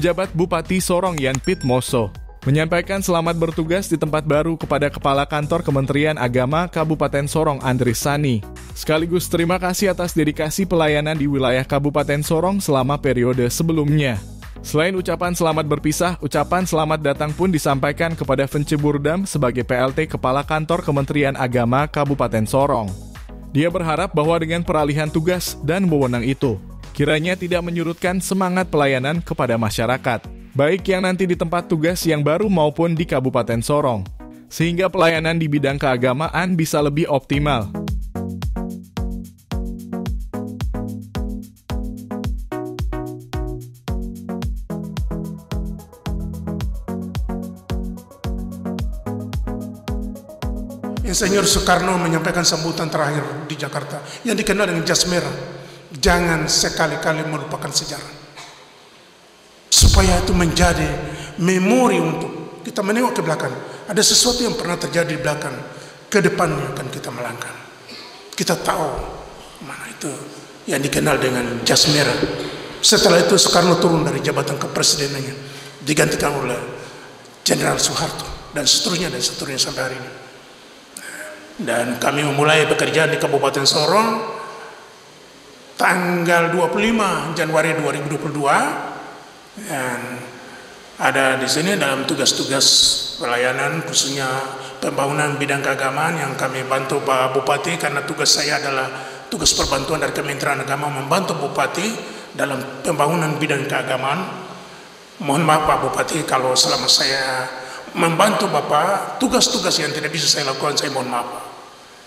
Penjabat Bupati Sorong Yan Pitmoso menyampaikan selamat bertugas di tempat baru kepada Kepala Kantor Kementerian Agama Kabupaten Sorong Andris Sani. Sekaligus terima kasih atas dedikasi pelayanan di wilayah Kabupaten Sorong selama periode sebelumnya. Selain ucapan selamat berpisah, ucapan selamat datang pun disampaikan kepada Vence Burdam sebagai PLT Kepala Kantor Kementerian Agama Kabupaten Sorong. Dia berharap bahwa dengan peralihan tugas dan wewenang itu, kiranya tidak menyurutkan semangat pelayanan kepada masyarakat, baik yang nanti di tempat tugas yang baru maupun di Kabupaten Sorong, sehingga pelayanan di bidang keagamaan bisa lebih optimal. Insinyur Soekarno menyampaikan sambutan terakhir di Jakarta yang dikenal dengan jas merah. Jangan sekali-kali melupakan sejarah, supaya itu menjadi memori untuk kita menengok ke belakang. Ada sesuatu yang pernah terjadi di belakang, ke depannya akan kita melangkah. Kita tahu mana itu yang dikenal dengan jas merah. Setelah itu Soekarno turun dari jabatan kepresidenannya, digantikan oleh Jenderal Soeharto dan seterusnya sampai hari ini. Dan kami memulai pekerjaan di Kabupaten Sorong tanggal 25 Januari 2022, dan ada di sini dalam tugas-tugas pelayanan, khususnya pembangunan bidang keagamaan yang kami bantu Pak Bupati, karena tugas saya adalah tugas perbantuan dari Kementerian Agama membantu Bupati dalam pembangunan bidang keagamaan. Mohon maaf Pak Bupati kalau selama saya membantu Bapak, tugas-tugas yang tidak bisa saya lakukan, saya mohon maaf.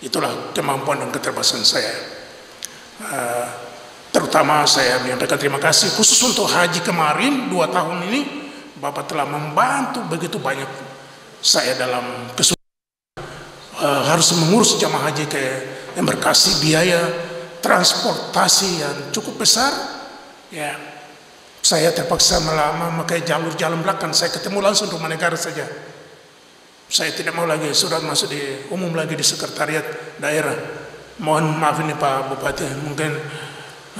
Itulah kemampuan dan keterbatasan saya. Terutama saya menyampaikan terima kasih khusus untuk haji kemarin 2 tahun ini, Bapak telah membantu begitu banyak saya dalam kesulitan harus mengurus jamaah haji ke embarkasi, biaya transportasi yang cukup besar. Ya, saya terpaksa memakai jalur jalan belakang. Saya ketemu langsung rumah negara saja. Saya tidak mau lagi surat masuk di umum lagi di sekretariat daerah. Mohon maaf ini Pak Bupati, mungkin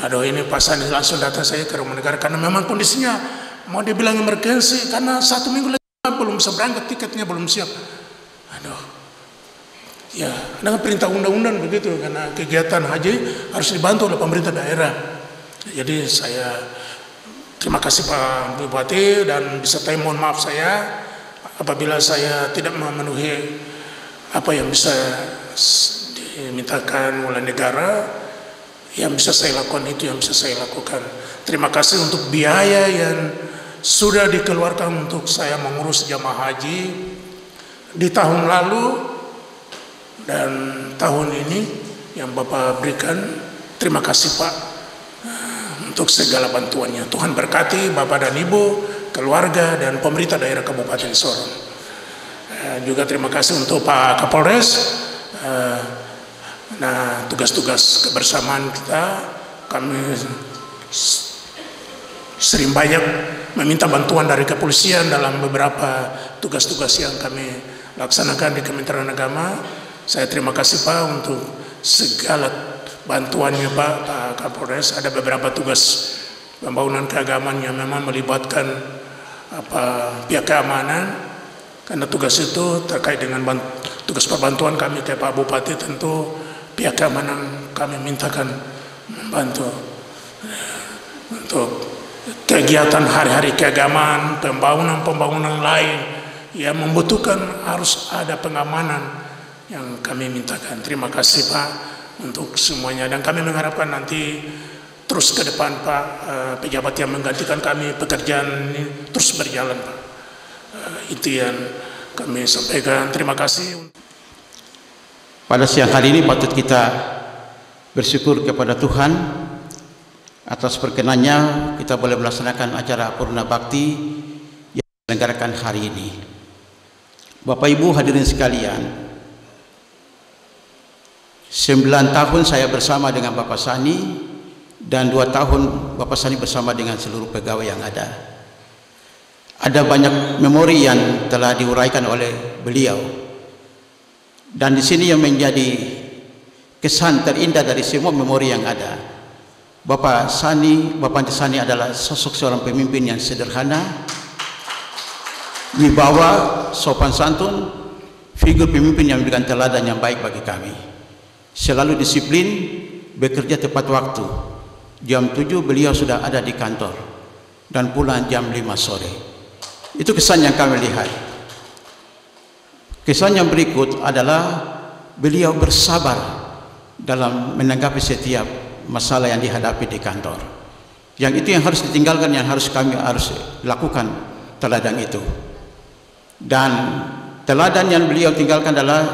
ini Pak Sani langsung datang saya ke rumah negara karena memang kondisinya mau dibilang emergency, karena 1 minggu lagi belum bisa berangkat, tiketnya belum siap. Ya, dengan perintah undang-undang begitu, karena kegiatan haji harus dibantu oleh pemerintah daerah. Jadi saya terima kasih Pak Bupati, dan disertai mohon maaf saya apabila saya tidak memenuhi apa yang bisa dimintakan oleh negara. Yang bisa saya lakukan itu yang bisa saya lakukan. Terima kasih untuk biaya yang sudah dikeluarkan untuk saya mengurus jamaah haji di tahun lalu dan tahun ini yang Bapak berikan. Terima kasih Pak untuk segala bantuannya. Tuhan berkati Bapak dan Ibu, keluarga dan pemerintah daerah Kabupaten Sorong. Juga terima kasih untuk Pak Kapolres. Nah, tugas-tugas kebersamaan kita, kami sering banyak meminta bantuan dari kepolisian dalam beberapa tugas-tugas yang kami laksanakan di Kementerian Agama. Saya terima kasih Pak untuk segala bantuannya Pak Kapolres. Ada beberapa tugas pembangunan keagamaan yang memang melibatkan pihak keamanan, karena tugas itu terkait dengan tugas perbantuan kami ke Pak Bupati. Tentu pihak keamanan kami mintakan membantu untuk kegiatan hari-hari keagamaan, pembangunan lain yang membutuhkan harus ada pengamanan yang kami mintakan. Terima kasih Pak untuk semuanya, dan kami mengharapkan nanti terus ke depan Pak, pejabat yang menggantikan kami, pekerjaan ini terus berjalan Pak. Itu yang kami sampaikan. Terima kasih. Pada siang hari ini patut kita bersyukur kepada Tuhan atas perkenannya kita boleh melaksanakan acara Purna Bakti yang diselenggarakan hari ini. Bapak Ibu hadirin sekalian, 9 tahun saya bersama dengan Bapak Sani dan 2 tahun Bapak Sani bersama dengan seluruh pegawai yang ada. Ada banyak memori yang telah diuraikan oleh beliau. Dan di sini yang menjadi kesan terindah dari semua memori yang ada Bapak Andri Sani adalah sosok seorang pemimpin yang sederhana, wibawa, sopan santun, figur pemimpin yang memberikan teladan yang baik bagi kami. Selalu disiplin, bekerja tepat waktu. Jam 7 beliau sudah ada di kantor dan pulang jam 5 sore. Itu kesan yang kami lihat. Kesan yang berikut adalah beliau bersabar dalam menanggapi setiap masalah yang dihadapi di kantor. Yang itu yang harus ditinggalkan, yang kami harus lakukan teladan itu. Dan teladan yang beliau tinggalkan adalah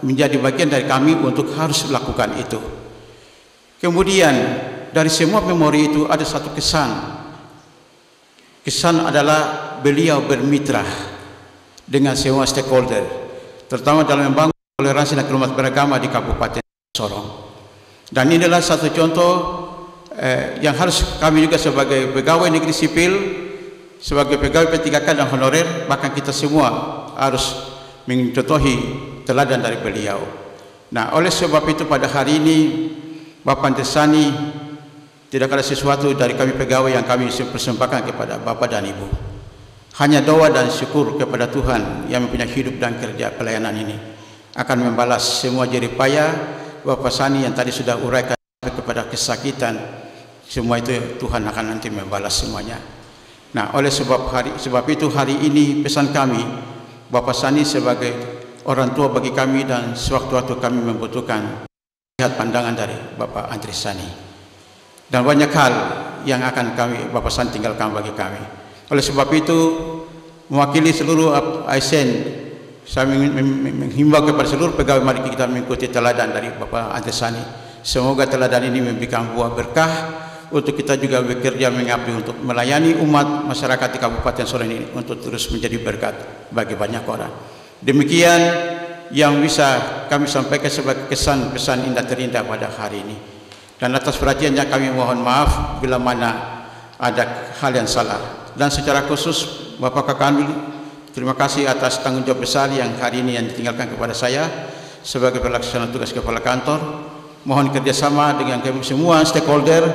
menjadi bagian dari kami untuk harus lakukan itu. Kemudian dari semua memori itu ada satu kesan. Kesan adalah beliau bermitra dengan semua stakeholder, terutama dalam membangun toleransi dan kerumat beragama di Kabupaten Sorong. Dan inilah satu contoh yang harus kami juga sebagai pegawai negeri sipil, sebagai pegawai P3K dan honorer, bahkan kita semua harus mencontohi teladan dari beliau. Nah, oleh sebab itu pada hari ini Bapak Andri Sani tidak ada sesuatu dari kami pegawai yang kami persembahkan kepada Bapak dan Ibu. Hanya doa dan syukur kepada Tuhan yang mempunyai hidup dan kerja pelayanan ini akan membalas semua jerih payah Bapak Sani yang tadi sudah uraikan kepada kesakitan. Semua itu Tuhan akan nanti membalas semuanya. Nah, oleh sebab itu hari ini pesan kami, Bapak Sani sebagai orang tua bagi kami dan sewaktu-waktu kami membutuhkan lihat pandangan dari Bapak Andri Sani. Dan banyak hal yang akan Bapak Sani tinggalkan bagi kami. Oleh sebab itu, mewakili seluruh ASN, saya menghimbau kepada seluruh pegawai, mari kita mengikuti teladan dari Bapak Andri Sani. Semoga teladan ini memberikan buah berkah untuk kita juga bekerja mengabdi untuk melayani umat masyarakat di Kabupaten Sorong ini untuk terus menjadi berkat bagi banyak orang. Demikian yang bisa kami sampaikan sebagai kesan pesan indah terindah pada hari ini. Dan atas perhatiannya kami mohon maaf bila mana ada hal yang salah. Dan secara khusus Bapak Kakak, terima kasih atas tanggung jawab besar yang hari ini yang ditinggalkan kepada saya sebagai pelaksana tugas kepala kantor. Mohon kerjasama dengan semua stakeholder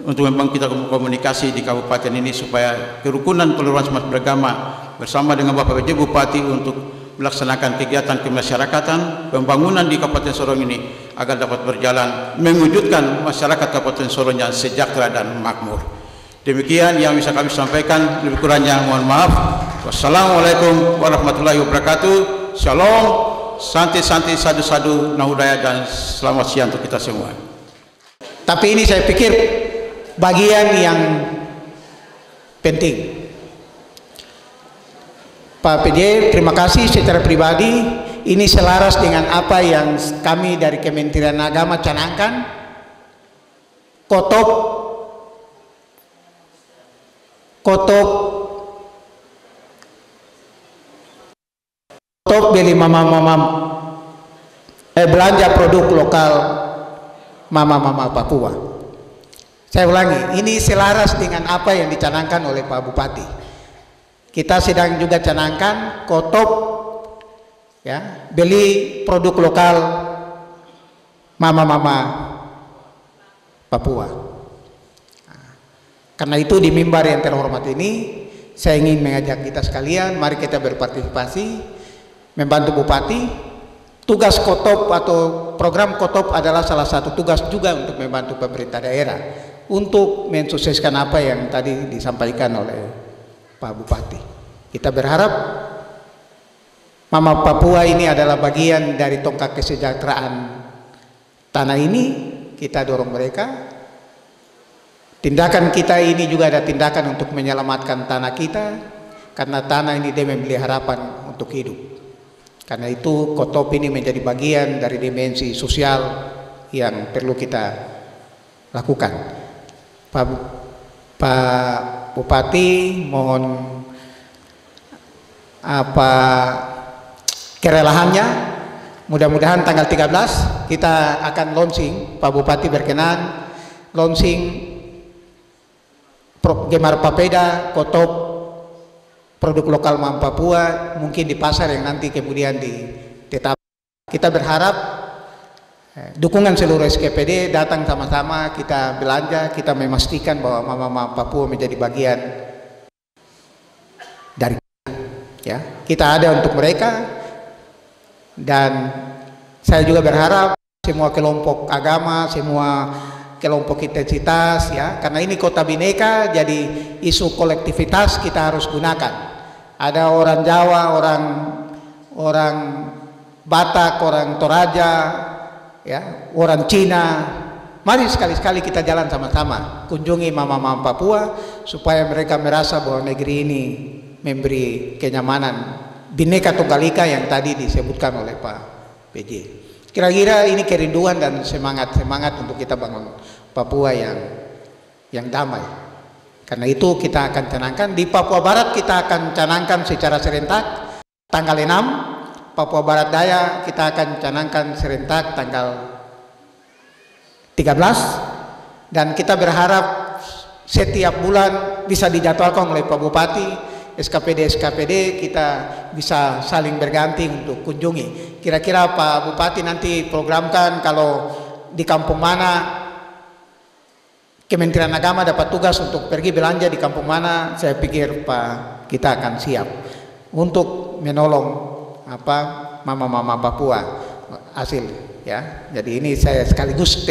untuk memang kita komunikasi di kabupaten ini supaya kerukunan toleransi umat beragama bersama dengan Bapak PJ Bupati untuk melaksanakan kegiatan kemasyarakatan pembangunan di Kabupaten Sorong ini agar dapat berjalan mewujudkan masyarakat Kabupaten Sorong yang sejahtera dan makmur. Demikian yang bisa kami sampaikan, lebih kurangnya mohon maaf. Wassalamualaikum warahmatullahi wabarakatuh. Shalom, santi-santi, sadu-sadu, nahudaya, dan selamat siang untuk kita semua. Tapi ini saya pikir bagian yang penting. Pak PJ, terima kasih secara pribadi. Ini selaras dengan apa yang kami dari Kementerian Agama canangkan. Kotop beli belanja produk lokal mama Papua. Saya ulangi, ini selaras dengan apa yang dicanangkan oleh Pak Bupati. Kita sedang juga canangkan kotop, ya, beli produk lokal mama Papua. Karena itu di mimbar yang terhormat ini saya ingin mengajak kita sekalian, mari kita berpartisipasi membantu Bupati. Tugas kotop atau program kotop adalah salah satu tugas juga untuk membantu pemerintah daerah untuk mensukseskan apa yang tadi disampaikan oleh Pak Bupati. Kita berharap Mama Papua ini adalah bagian dari tongkat kesejahteraan tanah ini. Kita dorong mereka. Tindakan kita ini juga ada tindakan untuk menyelamatkan tanah kita, karena tanah ini dia memberi harapan untuk hidup. Karena itu kotop ini menjadi bagian dari dimensi sosial yang perlu kita lakukan. Pak Bupati, mohon kerelaannya. Mudah-mudahan tanggal 13 kita akan launching, Pak Bupati berkenan launching Gemar Papeda, kotop produk lokal Mam Papua, mungkin di pasar yang nanti kemudian ditetapkan. Kita berharap dukungan seluruh SKPD, datang sama-sama kita belanja, kita memastikan bahwa mama-mama Papua menjadi bagian dari kita, ya. Kita ada untuk mereka, dan saya juga berharap semua kelompok agama, semua kelompok intensitas, ya, karena ini kota bineka, jadi isu kolektivitas kita harus gunakan. Ada orang Jawa, orang Batak, orang Toraja, ya, orang Cina. Mari sekali-sekali kita jalan sama-sama, kunjungi mama-mama Papua supaya mereka merasa bahwa negeri ini memberi kenyamanan Bhinneka Tunggal Ika yang tadi disebutkan oleh Pak PJ. Kira-kira ini kerinduan dan semangat untuk kita bangun Papua yang damai. Karena itu kita akan canangkan di Papua Barat, kita akan canangkan secara serentak tanggal 6. Papua Barat Daya kita akan canangkan serentak tanggal 13, dan kita berharap setiap bulan bisa dijadwalkan oleh Pak Bupati, SKPD kita bisa saling berganti untuk kunjungi. Kira-kira Pak Bupati nanti programkan kalau di kampung mana Kementerian Agama dapat tugas untuk pergi belanja di kampung mana, saya pikir Pak kita akan siap untuk menolong mama-mama Papua hasil, ya. Jadi ini saya sekaligus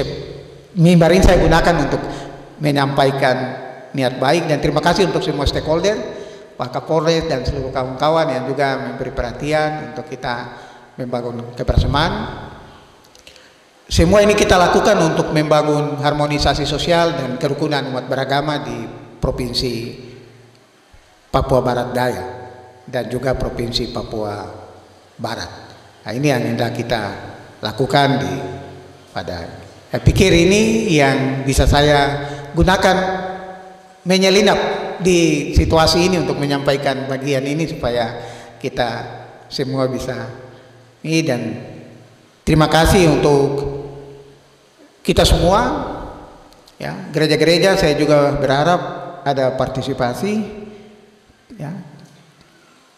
mimbar ini saya gunakan untuk menyampaikan niat baik, dan terima kasih untuk semua stakeholder, Pak Kapolres dan seluruh kawan-kawan yang juga memberi perhatian untuk kita membangun kebersamaan. Semua ini kita lakukan untuk membangun harmonisasi sosial dan kerukunan umat beragama di Provinsi Papua Barat Daya dan juga Provinsi Papua Barat. Nah, ini yang hendak kita lakukan saya pikir ini yang bisa saya gunakan menyelinap di situasi ini untuk menyampaikan bagian ini supaya kita semua bisa ini. Dan terima kasih untuk kita semua, ya. Gereja-gereja saya juga berharap ada partisipasi, ya.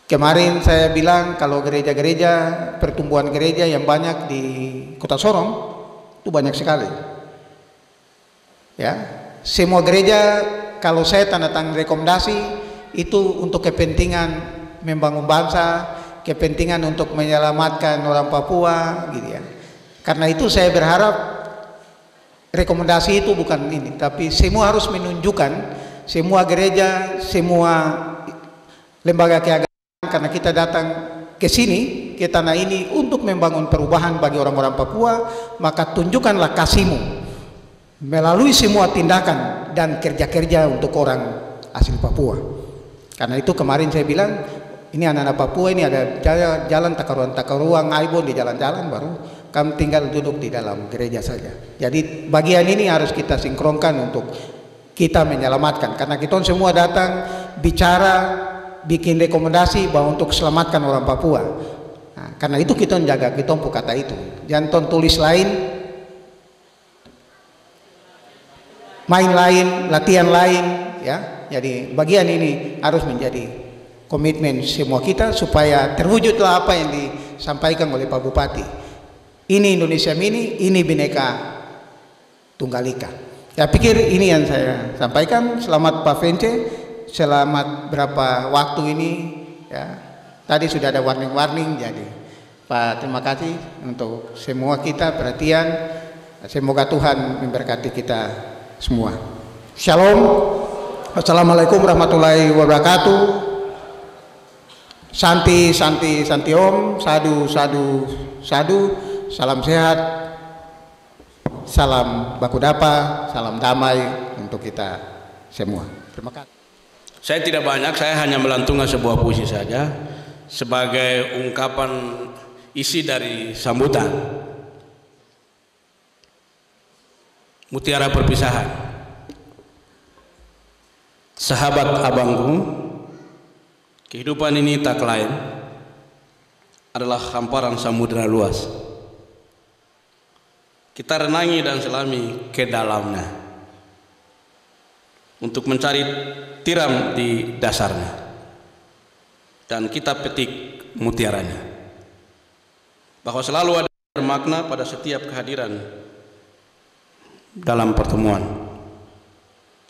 Kemarin saya bilang kalau gereja-gereja, pertumbuhan gereja yang banyak di Kota Sorong itu banyak sekali, ya. Semua gereja kalau saya tanda tangan rekomendasi itu untuk kepentingan membangun bangsa, kepentingan untuk menyelamatkan orang Papua, gitu, ya. Karena itu saya berharap rekomendasi itu bukan ini, tapi semua harus menunjukkan, semua gereja, semua lembaga keagamaan, karena kita datang ke sini, ke tanah ini untuk membangun perubahan bagi orang-orang Papua, maka tunjukkanlah kasihmu melalui semua tindakan dan kerja-kerja untuk orang asli Papua. Karena itu kemarin saya bilang, ini anak-anak Papua ini ada jalan takaruan Aibon di jalan-jalan, baru kami tinggal duduk di dalam gereja saja. Jadi bagian ini harus kita sinkronkan untuk kita menyelamatkan, karena kita semua datang bicara, bikin rekomendasi bahwa untuk selamatkan orang Papua. Nah, karena itu kita menjaga, kita kata itu. Jangan tulis lain, main lain, latihan lain, ya. Jadi bagian ini harus menjadi komitmen semua kita supaya terwujudlah apa yang disampaikan oleh Pak Bupati. Ini Indonesia Mini, ini Bhinneka Tunggal Ika. Saya pikir ini yang saya sampaikan. Selamat Pak Vence, selamat berapa waktu ini, ya. Tadi sudah ada warning-warning, jadi Pak terima kasih untuk semua kita perhatian. Semoga Tuhan memberkati kita semua. Shalom. Assalamualaikum warahmatullahi wabarakatuh. Santi Om, sadu sadu. Salam sehat, salam baku dapa, salam damai untuk kita semua. Terima kasih. Saya tidak banyak, saya hanya melantunkan sebuah puisi saja sebagai ungkapan isi dari sambutan Mutiara Perpisahan. Sahabat abangku, kehidupan ini tak lain adalah hamparan samudera luas. Kita renangi dan selami ke dalamnya untuk mencari tiram di dasarnya, dan kita petik mutiaranya, bahwa selalu ada bermakna pada setiap kehadiran dalam pertemuan.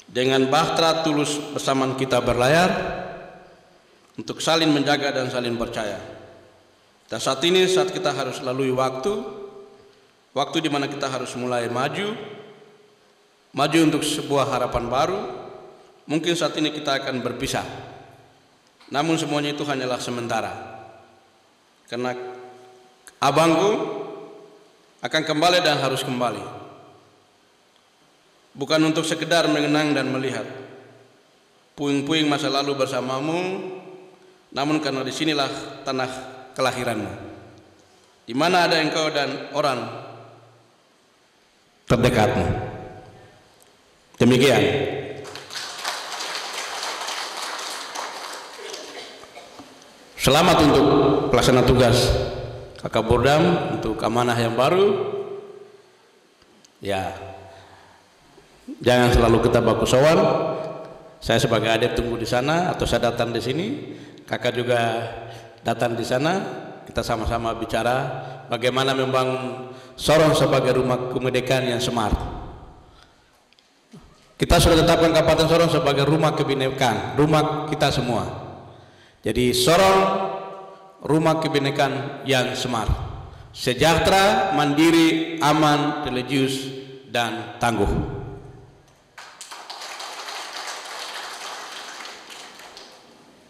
Dengan bahtera tulus bersamaan kita berlayar untuk saling menjaga dan saling percaya. Dan saat ini saat kita harus lalui waktu di mana kita harus mulai maju untuk sebuah harapan baru. Mungkin saat ini kita akan berpisah, namun semuanya itu hanyalah sementara, karena abangku akan kembali dan harus kembali, bukan untuk sekedar mengenang dan melihat puing-puing masa lalu bersamamu, namun karena disinilah tanah kelahiranmu, di mana ada engkau dan orang terdekatmu. Demikian. Selamat untuk pelaksana tugas Kakabordam untuk amanah yang baru. Ya, jangan selalu kita baku sowan. Saya sebagai adik tunggu di sana, atau saya datang di sini, kakak juga datang di sana. Kita sama-sama bicara bagaimana membangun Sorong sebagai rumah kemerdekaan yang smart. Kita sudah tetapkan Kabupaten Sorong sebagai rumah kebinekaan, rumah kita semua. Jadi Sorong rumah kebinekaan yang smart, sejahtera, mandiri, aman, religius, dan tangguh.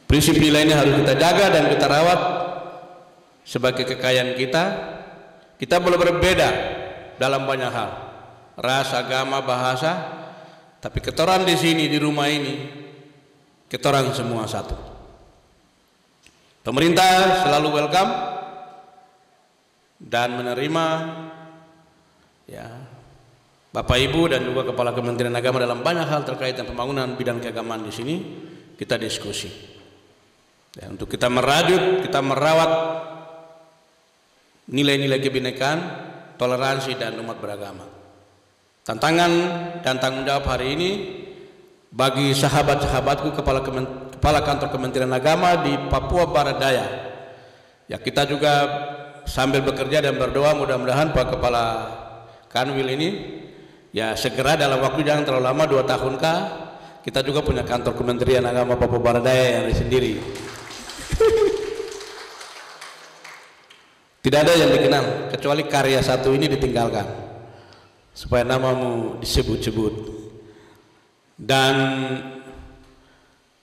Prinsip nilai ini harus kita jaga dan kita rawat sebagai kekayaan kita. Kita boleh berbeda dalam banyak hal, ras, agama, bahasa, tapi ketoran di sini, di rumah ini, ketoran semua satu. Pemerintah selalu welcome dan menerima, ya, Bapak Ibu dan juga Kepala Kementerian Agama dalam banyak hal terkait dengan pembangunan bidang keagamaan di sini. Kita diskusi, ya, untuk kita merajut, kita merawat nilai-nilai kebinekaan, toleransi, dan umat beragama. Tantangan dan tanggung jawab hari ini bagi sahabat-sahabatku Kepala Kantor Kementerian Agama di Papua Barat Daya. Ya, kita juga sambil bekerja dan berdoa mudah-mudahan Pak Kepala Kanwil ini ya segera dalam waktu jangan terlalu lama, 2 tahun kah, kita juga punya Kantor Kementerian Agama Papua Barat Daya yang sendiri. Tidak ada yang dikenal kecuali karya satu ini ditinggalkan supaya namamu disebut-sebut. Dan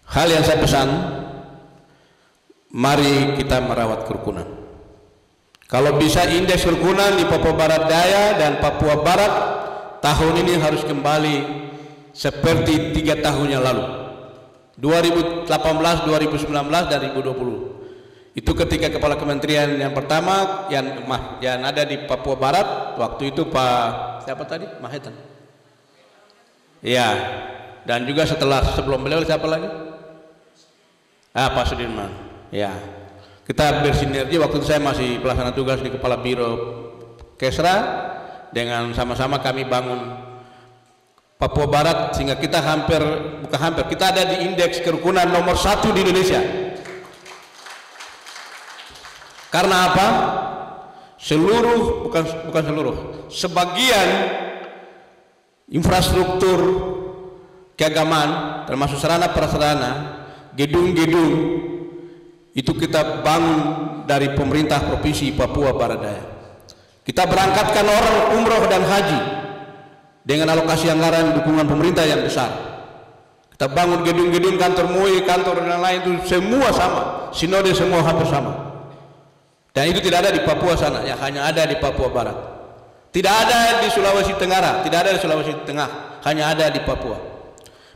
hal yang saya pesan, mari kita merawat kerukunan. Kalau bisa indeks kerukunan di Papua Barat Daya dan Papua Barat tahun ini harus kembali seperti 3 tahun yang lalu, 2018, 2019, dan 2020. Itu ketika Kepala Kementerian yang pertama yang ada di Papua Barat waktu itu Pak siapa tadi? Mahetan. Ya, dan juga sebelum beliau siapa lagi? Pak Sudirman. Ya, kita bersinergi waktu itu saya masih pelaksana tugas di Kepala Biro Kesra, dengan sama-sama kami bangun Papua Barat sehingga kita kita ada di indeks kerukunan nomor 1 di Indonesia. Karena apa? Sebagian infrastruktur keagamaan termasuk sarana prasarana, gedung-gedung itu kita bangun dari pemerintah Provinsi Papua Barat Daya. Kita berangkatkan orang umroh dan haji dengan alokasi anggaran dukungan pemerintah yang besar. Kita bangun gedung-gedung, kantor MUI, kantor dan lain itu semua sama, sinode semua hampir sama. Dan itu tidak ada di Papua sana, ya hanya ada di Papua Barat. Tidak ada di Sulawesi Tenggara, tidak ada di Sulawesi Tengah, hanya ada di Papua.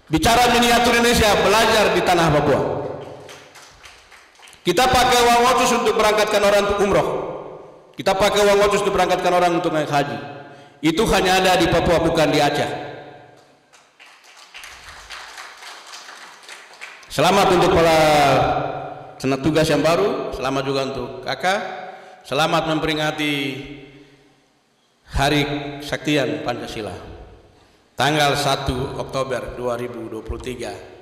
Bicara miniatur Indonesia, belajar di tanah Papua. Kita pakai uang otsus untuk berangkatkan orang untuk umroh. Kita pakai uang otsus untuk berangkatkan orang untuk naik haji. Itu hanya ada di Papua, bukan di Aceh. Selamat untuk para senat tugas yang baru, selamat juga untuk kakak, selamat memperingati Hari Kesaktian Pancasila tanggal 1 Oktober 2023.